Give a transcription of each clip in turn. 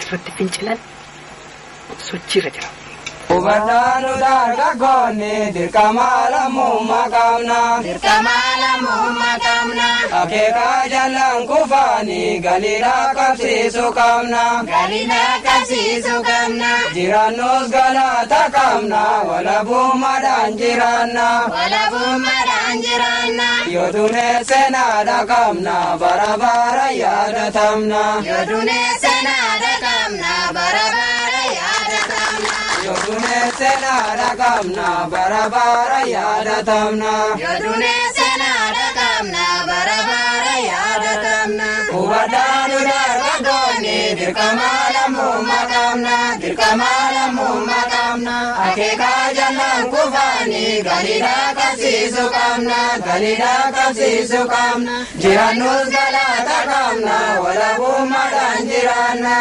asirratti fincilan sochiirra jira. Ubadanu darga goni dirkamala mumakamna akeka jalan kufani galila kapsisu kamna jiranus galata kamna wala bumadan jiranna yodune senada kamna barabara yadatamna yodune senada kamna barabara yadatamna Ubadanu darga goni dirkamala mumakamna akeka jalan kufani galila kapsisu kamna jiranus galata kamna wala bumadan jiranna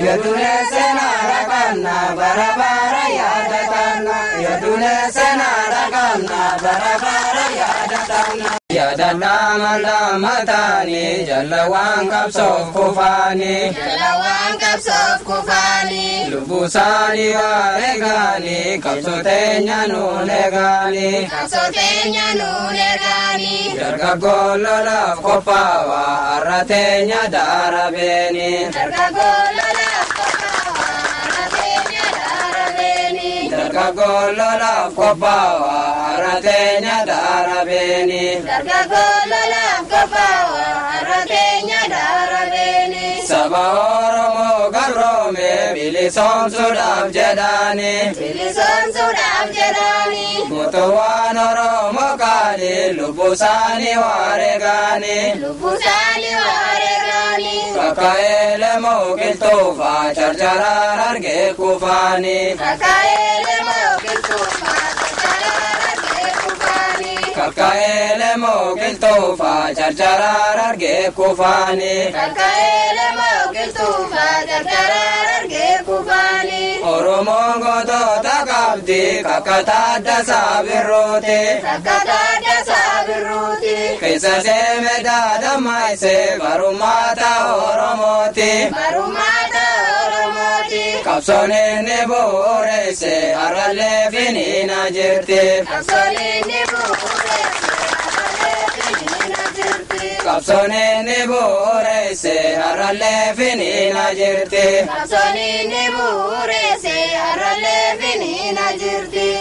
yodune senada kamna barabara yadatamna yodune senada kamna barabara yadatamna yadana malamatani jalawan kapsof kufani lubusani waregani kapsotenya nulegani darga golala kopawa arratenya darabeni darga golala kopawa arratenya darabeni Saba Oromo garome bilisom sudaf jedani Mutuwan Oromo kali lubusani waregani Kakaele mokiltufa charcharar arge kufani Kakaele mokiltufa charcharar arge kufani Oromo godota kabdi kakatadda sabirruti Keessa seeme daada maayse barummaata Oromoti Qabsoon ni bu'uureesse har'allee finiina jirti Qabsoon ni bu'uureesse har'allee finiina jirti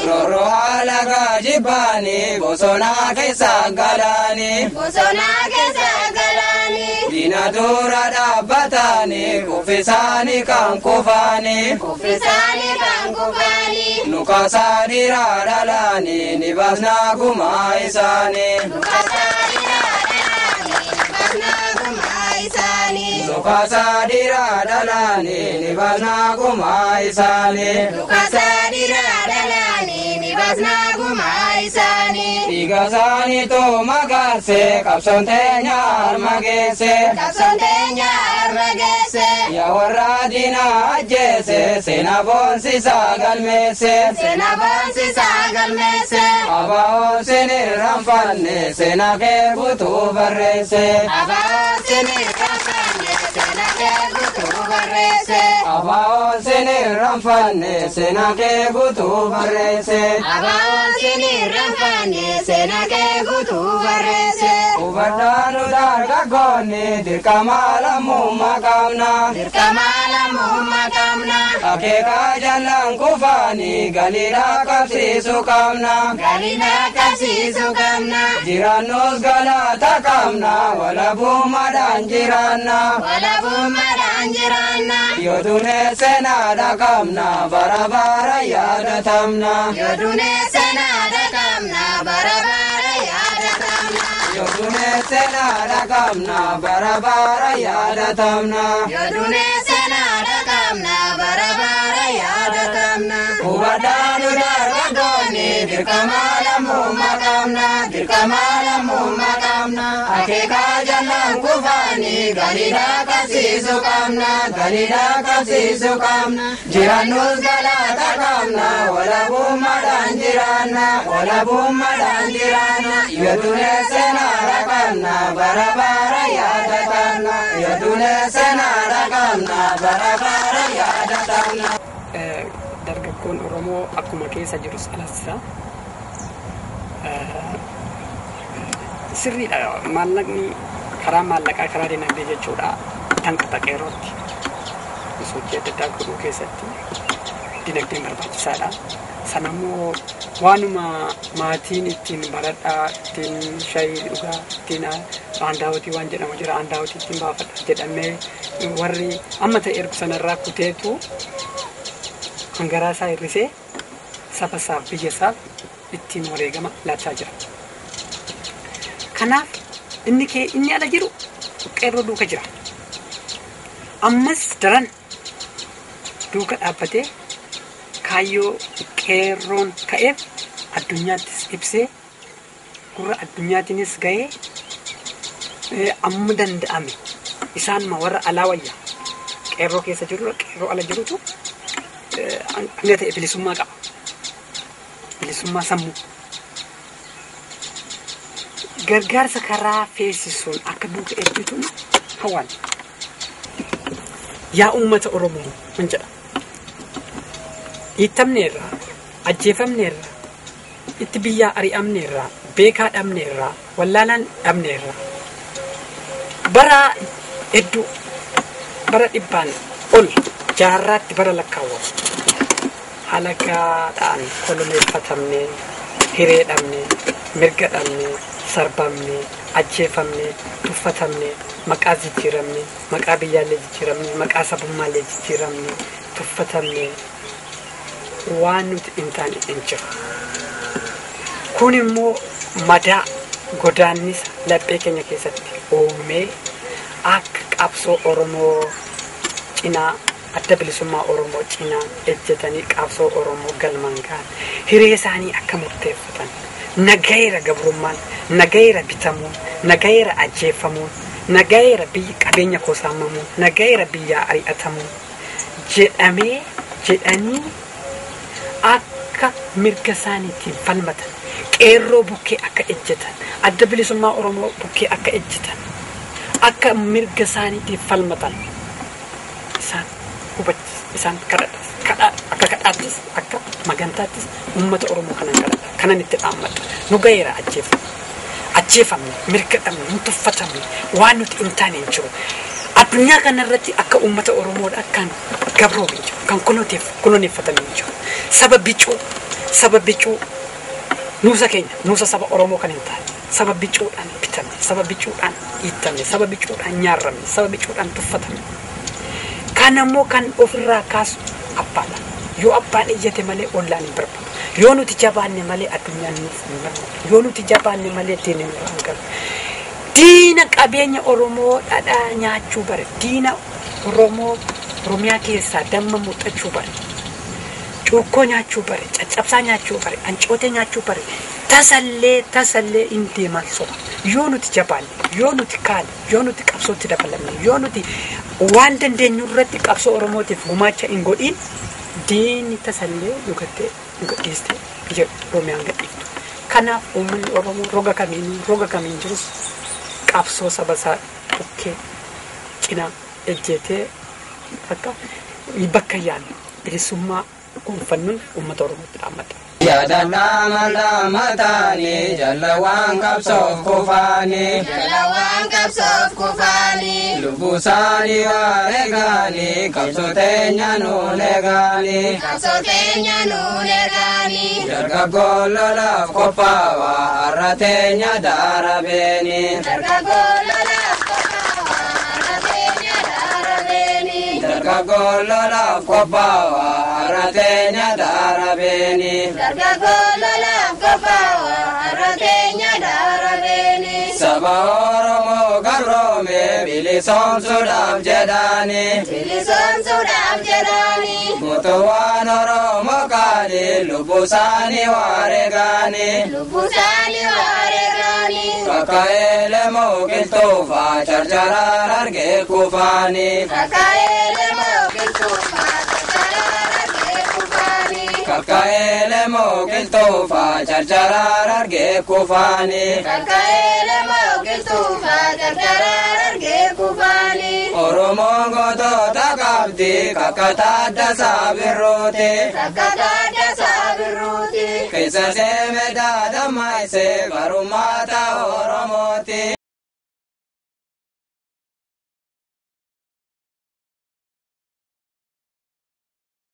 Rorro haala gaajibbaani bosona keessa galaani Dina dura dhaabbatani kuffisaani kan kufaani Nukasaani raadhalaani ni basnaa gumaa isaani Nukasaani raadhalaani ni basnaa gumaa isaani Dhiigasaani tooma gaarse qabsoon teenya harma geesse yaa warra diinaa ajjeese seenaa boonsisaa galmeesse Abaa'oon sin irraanfanne seenaa kee guutuu barreesse Abaa'oon sin irraanfanne seenaa kee guutuu barreesse Ubadanu darga goni dirkamala mumakamna akeka jalan kufani galila kapsisu kamna jiranus galata kamna wala bumadan jiranna yodune senada kamna barabara yadatamna yodune senada kamna barabara yadatamna Ubadanu darga goni dirkamala mumakamna akeka jalan kufani galila kapsisu kamna jiranus galata kamna wala bumadan jiranna yodune senada kamna barabara yadatamna yodune senada qabna bara bara yaadatamna. Dargaggoon Oromoo akkuma keessa jirus alassa sirriidha maallaqni karaa maallaqaa karaa dinagdee jechuudha tanqata qeerrootti sochii adda addaa godhuu keessatti dinagdeen barbaachisaadha. Sanammoo waanuma maatiin ittiin baradhaa ittiin shaayii dhugaa ittiin aandaawwatii waan jedhamu jira aandaawwatii ittiin baafadha jedhamee warri amma ta'e ergu sanarraa kuteetu hangaraa isaa hir'isee saba isaaf biyya isaaf ittiin wareegama laachaa jira. Kanaaf inni ala jiru qeerroo duuka jira. Ammas daran duuka dhaabbatee kaayyoo qeerroon ka'eef addunyaattis ibsee gurra addunyaatiinis ga'ee amma danda'ame isaanuma warra alaa wayya qeerroo keessa jiru qeerroo ala jirutu hanga ta'e bilisummaa qaba. Bilisummaa sammuu. Gargaarsa karaa feesisuun akka duuka eebbituun hawaan. Yaa uummata Oromoo hin jedha. Hiittamneerra, ajjeefamneerra, itti biyyaa ari'amneerra, beekaa dhabneerra, wallaalaan dhabneerra. Bara hedduu, bara dhibbaan ol jaarraatti bara lakkaawwamu. Halagaadhaan koloneeffatamne, hiree dhabne, mirga dhabne, sarbamne, ajjeefamne, tuffatamne, maqaa jijjiiramne, maqaa biyyaallee jijjiiramne, maqaa sabummaallee jijjiiramne, tuffatamne. Waan nuti hin taane hin jiru. Kun immoo madaa godaannisa laphee keenya keessatti uumee akka qabsoo Oromoo cinaa adda bilisummaa Oromoo cinaa ejjetanii qabsoo Oromoo galmaan gahan hiree isaanii akka murteeffatan nagayeera gabrummaan nagayeera bitamuun nagayeera ajjeefamuun nagayeera biyya qabeenya koosaamamuun nagayeera biyyaa ari'atamuun jedhanii akka mirga isaaniitiin falmatan qeerroo bukkee akka ejjetan adda bilisummaa Oromoo bukkee akka ejjetan akka mirga isaaniitiin falmatan isaan hubachiisa isaan kadhaattis akka magantaattis uummata Oromoo kanan itti dhaammata nu gaheera ajjeefamne mirga dhabne nu tuffatamne waan nuti hin taane hin jiru. Addunyaa kanarratti akka uummata Oromoodha kan gabroobe jiru kan koloneeffatame jiru. Saba bicuu nuusa keenya nuusa saba Oromoo kan hin taane saba bicuudhaan bitame saba bicuudhaan hiitame saba bicuudhaan nyaarrame saba bicuudhaan tuffatame. Kan ammoo kan ofirraa kaasu abbaadha. Yoo abbaan ijjate malee ollaan hin barbaadu. Yoo nuti jabaanne malee addunyaan nuuf hin barbaadu. Yoo nuti jabaanne malee diinni nu hangaru. Diina qabeenya Oromoo dhadhaa nyaachuu bare. Diina Oromiyaa keessaa damma muuxachuu bare. Cuukkoo nyaachuu bare. Caccabsaa nyaachuu bare. Ancootee nyaachuu bare. Tasallee hin deeman soba. Yoo nuti jabaanne, yoo nuti kaane, yoo nuti qabsootti dabalamne, yoo nuti waan dandeenyu irratti qabsoo Oromootiif gumaacha hin godhin diinni tasallee dhugattee gadhiiste biyya Oromiyaan gadhiiftu. Kanaaf uummanni Oromoo roga kamiin jirus qabsoo saba isaa bukkee cinaa ejjetee akka bakka yaallu bilisummaa gonfannuun uummata Oromootti dhaammata. Yaadannaa mandamataanii jalawaan qabsoof kufaanii lubbuu isaanii wareeganii qabsoo teenya nuun eeganii dargaggoon lolaaf qophaa'aa har'a teenya daarabeeni. Dargaggoon lolaaf qophaa'aa har'a teenya daarabeeni. Saba Oromoo garroome bilisoomsuudhaaf jedhani mootummaan Oromoo kaani lubbuu isaanii wareegani kaka'eele mooqiltuufaa carcaraan argee kufaani. Kaka'eele mooqiltuufaa carcaraan argee kufaani. Oromoon gootota birruuti kakataadda saabirruuti keessa seeme daadammaayse barummaata Oromooti.